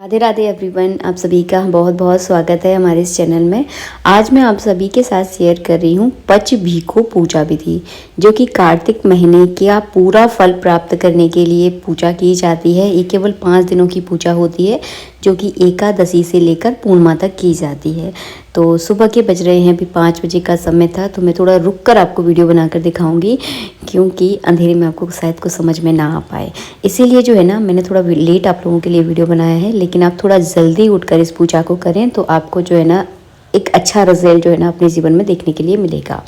Radhe Radhe everyone, आप सभी का बहुत बहुत स्वागत है हमारे इस चैनल में। आज मैं आप सभी के साथ शेयर कर रही हूँ पच भीखो पूजा विधि, जो कि कार्तिक महीने का पूरा फल प्राप्त करने के लिए पूजा की जाती है। ये केवल 5 दिनों की पूजा होती है, जो कि एकादशी से लेकर पूर्णिमा तक की जाती है। तो सुबह के बज रहे हैं, अभी 5 बजे का समय था, तो मैं थोड़ा रुक कर आपको वीडियो बनाकर दिखाऊंगी, क्योंकि अंधेरे में आपको शायद कुछ समझ में ना आ पाए। इसीलिए जो है ना, मैंने थोड़ा लेट आप लोगों के लिए वीडियो बनाया है। लेकिन आप थोड़ा जल्दी उठकर इस पूजा को करें तो आपको जो है ना एक अच्छा रिजल्ट जो है ना अपने जीवन में देखने के लिए मिलेगा।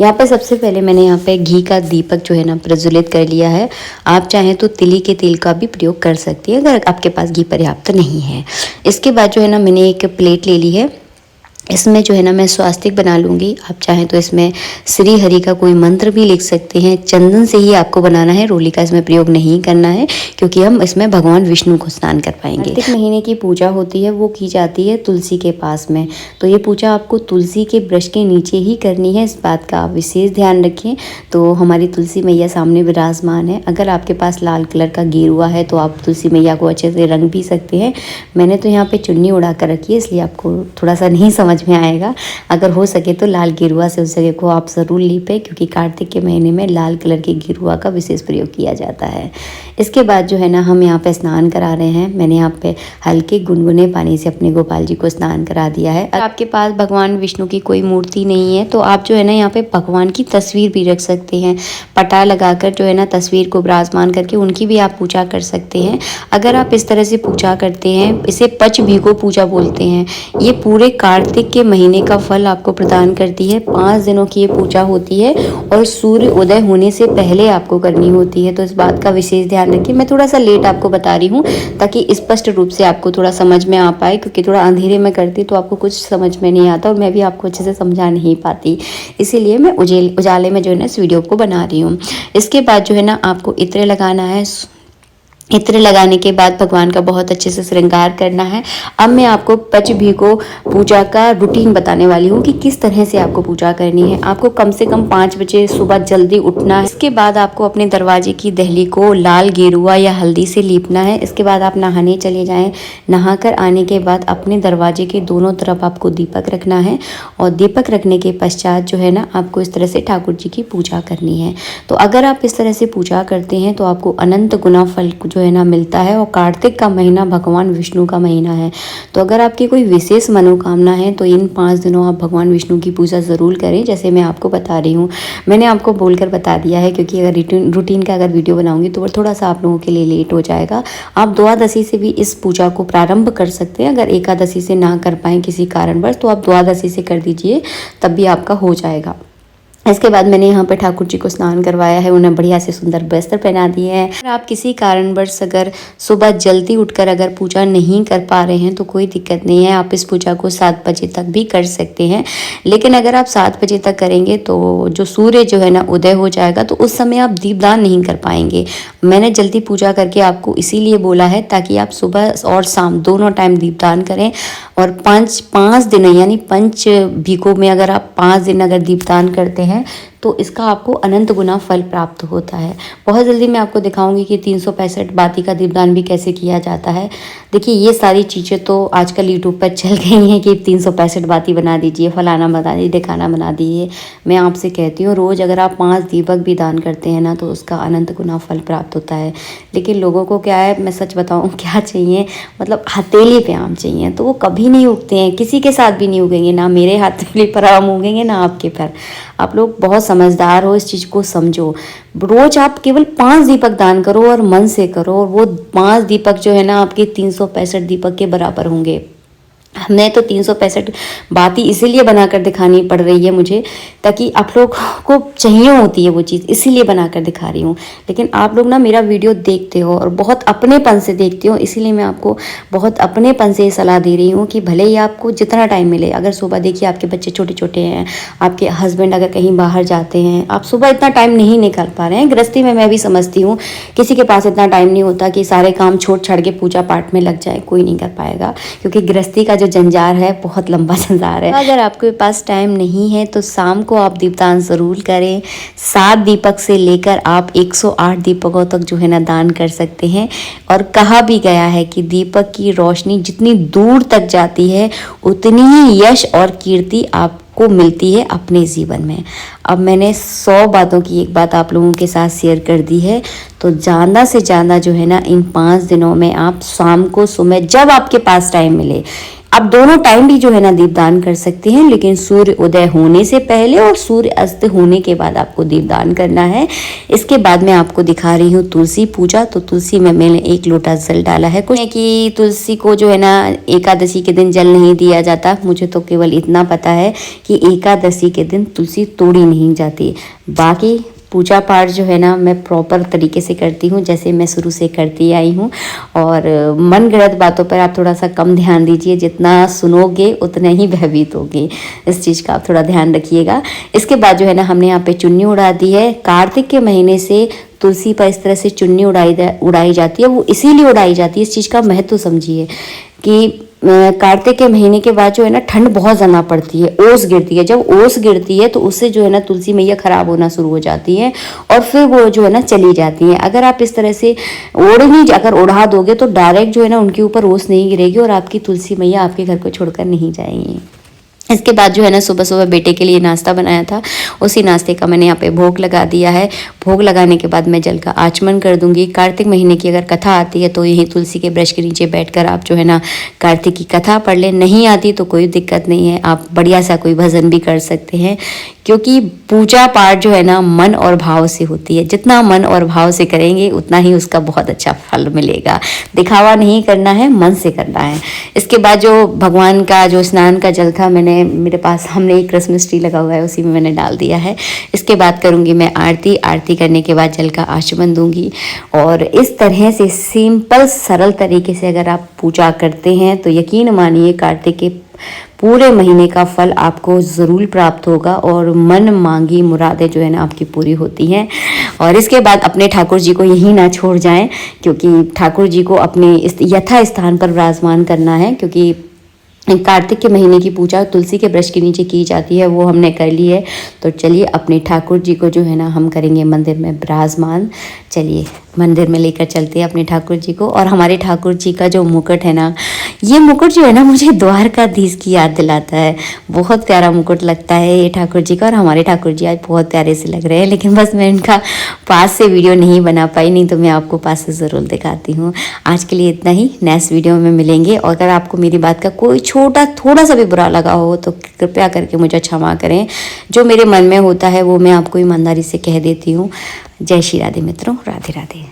यहाँ पे सबसे पहले मैंने यहाँ पे घी का दीपक जो है ना प्रज्वलित कर लिया है। आप चाहें तो तिली के तेल का भी प्रयोग कर सकती है, अगर आपके पास घी पर्याप्त नहीं है। इसके बाद जो है ना मैंने एक प्लेट ले ली है। इसमें जो है ना मैं स्वास्तिक बना लूँगी। आप चाहें तो इसमें श्री हरि का कोई मंत्र भी लिख सकते हैं। चंदन से ही आपको बनाना है, रोली का इसमें प्रयोग नहीं करना है, क्योंकि हम इसमें भगवान विष्णु को स्नान कर पाएंगे। कार्तिक महीने की पूजा होती है, वो की जाती है तुलसी के पास में। तो ये पूजा आपको तुलसी के वृक्ष के नीचे ही करनी है, इस बात का आप विशेष ध्यान रखें। तो हमारी तुलसी मैया सामने विराजमान है। अगर आपके पास लाल कलर का गेरुआ है तो आप तुलसी मैया को अच्छे से रंग भी सकते हैं। मैंने तो यहाँ पे चुन्नी उड़ा कर रखी है, इसलिए आपको थोड़ा सा नहीं समझ में आएगा। अगर हो सके तो लाल गेरुआ से उस जगह को आप ज़रूर लीपें, क्योंकि कार्तिक के महीने में लाल कलर के गेरुआ का विशेष प्रयोग किया जाता है। इसके बाद जो है ना हम यहाँ पे स्नान करा रहे हैं। मैंने यहाँ पे हल्के गुनगुने पानी से अपने गोपाल जी को स्नान करा दिया है। अगर आपके पास भगवान विष्णु की कोई मूर्ति नहीं है तो आप जो है ना यहाँ पे भगवान की तस्वीर भी रख सकते हैं। पटा लगाकर जो है ना तस्वीर को विराजमान करके उनकी भी आप पूजा कर सकते हैं। अगर आप इस तरह से पूजा करते हैं, इसे पच भीखो पूजा बोलते हैं। ये पूरे कार्तिक के महीने का फल आपको प्रदान करती है। 5 दिनों की ये पूजा होती है और सूर्य उदय होने से पहले आपको करनी होती है, तो इस बात का विशेष ध्यान रखिए। मैं थोड़ा सा लेट आपको बता रही हूँ ताकि स्पष्ट रूप से आपको थोड़ा समझ में आ पाए, क्योंकि थोड़ा अंधेरे में करती तो आपको कुछ समझ में नहीं आता और मैं भी आपको अच्छे से समझा नहीं पाती। इसीलिए मैं उजाले में जो है ना इस वीडियो को बना रही हूँ। इसके बाद जो है ना आपको इत्र लगाना है। इत्र लगाने के बाद भगवान का बहुत अच्छे से श्रृंगार करना है। अब मैं आपको पच भीखो पूजा का रूटीन बताने वाली हूँ कि किस तरह से आपको पूजा करनी है। आपको कम से कम 5 बजे सुबह जल्दी उठना है। इसके बाद आपको अपने दरवाजे की दहली को लाल गेरुआ या हल्दी से लीपना है। इसके बाद आप नहाने चले जाएं। नहाकर आने के बाद अपने दरवाजे के दोनों तरफ आपको दीपक रखना है, और दीपक रखने के पश्चात जो है ना आपको इस तरह से ठाकुर जी की पूजा करनी है। तो अगर आप इस तरह से पूजा करते हैं तो आपको अनंत गुना फल जो है ना मिलता है। और कार्तिक का महीना भगवान विष्णु का महीना है, तो अगर आपकी कोई विशेष मनोकामना है तो इन 5 दिनों आप भगवान विष्णु की पूजा ज़रूर करें, जैसे मैं आपको बता रही हूँ। मैंने आपको बोलकर बता दिया है, क्योंकि अगर रूटीन का अगर वीडियो बनाऊंगी तो थोड़ा सा आप लोगों के लिए लेट हो जाएगा। आप द्वादशी से भी इस पूजा को प्रारंभ कर सकते हैं। अगर एकादशी से ना कर पाएँ किसी कारणवश तो आप द्वादशी से कर दीजिए, तब भी आपका हो जाएगा। इसके बाद मैंने यहाँ पे ठाकुर जी को स्नान करवाया है, उन्हें बढ़िया से सुंदर वस्त्र पहना दिए हैं। अगर आप किसी कारणवश अगर सुबह जल्दी उठकर अगर पूजा नहीं कर पा रहे हैं तो कोई दिक्कत नहीं है, आप इस पूजा को 7 बजे तक भी कर सकते हैं। लेकिन अगर आप 7 बजे तक करेंगे तो जो सूर्य जो है ना उदय हो जाएगा, तो उस समय आप दीपदान नहीं कर पाएंगे। मैंने जल्दी पूजा करके आपको इसीलिए बोला है ताकि आप सुबह और शाम दोनों टाइम दीपदान करें। और 5 दिन यानी पंच भीखो में अगर आप 5 दिन अगर दीपदान करते हैं तो इसका आपको अनंत गुना फल प्राप्त होता है। बहुत जल्दी मैं आपको दिखाऊंगी कि 365 बाती का दीपदान भी कैसे किया जाता है। देखिए, ये सारी चीज़ें तो आजकल यूट्यूब पर चल गई हैं कि 365 बाती बना दीजिए, फलाना बना दीजिए, दिखाना बना दीजिए। मैं आपसे कहती हूँ, रोज़ अगर आप 5 दीपक भी दान करते हैं ना तो उसका अनंत गुना फल प्राप्त होता है। लेकिन लोगों को क्या है, मैं सच बताऊँ क्या चाहिए, मतलब हथेली पे आम चाहिए, तो वो कभी नहीं उगते हैं, किसी के साथ भी नहीं उगेंगे। ना मेरे हथेली पर आम उगेंगे ना आपके पर। आप लोग बहुत समझदार हो, इस चीज़ को समझो। रोज आप केवल 5 दीपक दान करो और मन से करो, और वो 5 दीपक जो है ना आपके 365 दीपक के बराबर होंगे। हमने तो 365 बाती इसीलिए बनाकर दिखानी पड़ रही है मुझे, ताकि आप लोग को चाहिए होती है वो चीज़, इसीलिए बनाकर दिखा रही हूँ। लेकिन आप लोग ना मेरा वीडियो देखते हो और बहुत अपनेपन से देखते हो, इसीलिए मैं आपको बहुत अपनेपन से सलाह दे रही हूँ कि भले ही आपको जितना टाइम मिले। अगर सुबह देखिए आपके बच्चे छोटे छोटे हैं, आपके हस्बैंड अगर कहीं बाहर जाते हैं, आप सुबह इतना टाइम नहीं निकाल पा रहे हैं। गृहस्थी में मैं भी समझती हूँ, किसी के पास इतना टाइम नहीं होता कि सारे काम छोड़ छाड़ के पूजा पाठ में लग जाए, कोई नहीं कर पाएगा। क्योंकि गृहस्थी का जो जंजार है बहुत लंबा जंजार है। अगर आपके पास टाइम नहीं है तो शाम को आप दीपदान ज़रूर करें। 7 दीपक से लेकर आप 108 दीपकों तक जो है ना दान कर सकते हैं। और कहा भी गया है कि दीपक की रोशनी जितनी दूर तक जाती है उतनी ही यश और कीर्ति आपको मिलती है अपने जीवन में। अब मैंने 100 बातों की एक बात आप लोगों के साथ शेयर कर दी है, तो ज़्यादा से ज़्यादा जो है ना इन 5 दिनों में आप शाम को सुबह जब आपके पास टाइम मिले, आप दोनों टाइम भी जो है ना दीपदान कर सकते हैं, लेकिन सूर्य उदय होने से पहले और सूर्य अस्त होने के बाद आपको दीपदान करना है। इसके बाद मैं आपको दिखा रही हूँ तुलसी पूजा। तो तुलसी में मैंने 1 लोटा जल डाला है। कुछ कि तुलसी को जो है ना एकादशी के दिन जल नहीं दिया जाता, मुझे तो केवल इतना पता है कि एकादशी के दिन तुलसी तोड़ी नहीं जाती। बाकी पूजा पाठ जो है ना मैं प्रॉपर तरीके से करती हूँ, जैसे मैं शुरू से करती आई हूँ। और मन गढ़ंत बातों पर आप थोड़ा सा कम ध्यान दीजिए, जितना सुनोगे उतना ही भयभीत होगे, इस चीज़ का आप थोड़ा ध्यान रखिएगा। इसके बाद जो है ना हमने यहाँ पे चुन्नी उड़ा दी है। कार्तिक के महीने से तुलसी पर इस तरह से चुन्नी उड़ाई जाती है। वो इसीलिए उड़ाई जाती है, इस चीज़ का महत्व समझिए कि कार्तिक के महीने के बाद जो है ना ठंड बहुत ज़्यादा पड़ती है, ओस गिरती है। जब ओस गिरती है तो उससे जो है ना तुलसी मैया खराब होना शुरू हो जाती है और फिर वो जो है ना चली जाती हैं। अगर आप इस तरह से अगर उड़ा दोगे तो डायरेक्ट जो है ना उनके ऊपर ओस नहीं गिरेगी और आपकी तुलसी मैया आपके घर को छोड़कर नहीं जाएंगी। इसके बाद जो है ना सुबह सुबह बेटे के लिए नाश्ता बनाया था, उसी नाश्ते का मैंने यहाँ पे भोग लगा दिया है। भोग लगाने के बाद मैं जल का आचमन कर दूंगी। कार्तिक महीने की अगर कथा आती है तो यही तुलसी के वृक्ष के नीचे बैठकर आप जो है ना कार्तिक की कथा पढ़ लें। नहीं आती तो कोई दिक्कत नहीं है, आप बढ़िया सा कोई भजन भी कर सकते हैं, क्योंकि पूजा पाठ जो है ना मन और भाव से होती है। जितना मन और भाव से करेंगे उतना ही उसका बहुत अच्छा फल मिलेगा। दिखावा नहीं करना है, मन से करना है। इसके बाद जो भगवान का जो स्नान का जल था, मेरे पास हमने एक क्रिसमस ट्री लगा हुआ है, उसी में मैंने डाल दिया है। इसके बाद करूँगी मैं आरती करने के बाद जल का आचमन दूंगी। और इस तरह से सिंपल सरल तरीके से अगर आप पूजा करते हैं तो यकीन मानिए कार्तिक के पूरे महीने का फल आपको ज़रूर प्राप्त होगा और मन मांगी मुरादें जो है ना आपकी पूरी होती हैं। और इसके बाद अपने ठाकुर जी को यहीं ना छोड़ जाएं, क्योंकि ठाकुर जी को अपने यथा स्थान पर विराजमान करना है, क्योंकि कार्तिक के महीने की पूजा तुलसी के वृक्ष के नीचे की जाती है, वो हमने कर ली है। तो चलिए अपने ठाकुर जी को जो है ना हम करेंगे मंदिर में विराजमान। चलिए मंदिर में लेकर चलते हैं अपने ठाकुर जी को। और हमारे ठाकुर जी का जो मुकुट है ना, ये मुकुट जो है ना मुझे द्वारकाधीश की याद दिलाता है। बहुत प्यारा मुकुट लगता है ये ठाकुर जी का। और हमारे ठाकुर जी आज बहुत प्यारे से लग रहे हैं, लेकिन बस मैं इनका पास से वीडियो नहीं बना पाई, नहीं तो मैं आपको पास से ज़रूर दिखाती हूँ। आज के लिए इतना ही, नेक्स्ट वीडियो में मिलेंगे। और अगर आपको मेरी बात का कोई थोड़ा सा भी बुरा लगा हो तो कृपया करके मुझे क्षमा करें। जो मेरे मन में होता है वो मैं आपको ईमानदारी से कह देती हूँ। जय श्री राधे मित्रों, राधे राधे।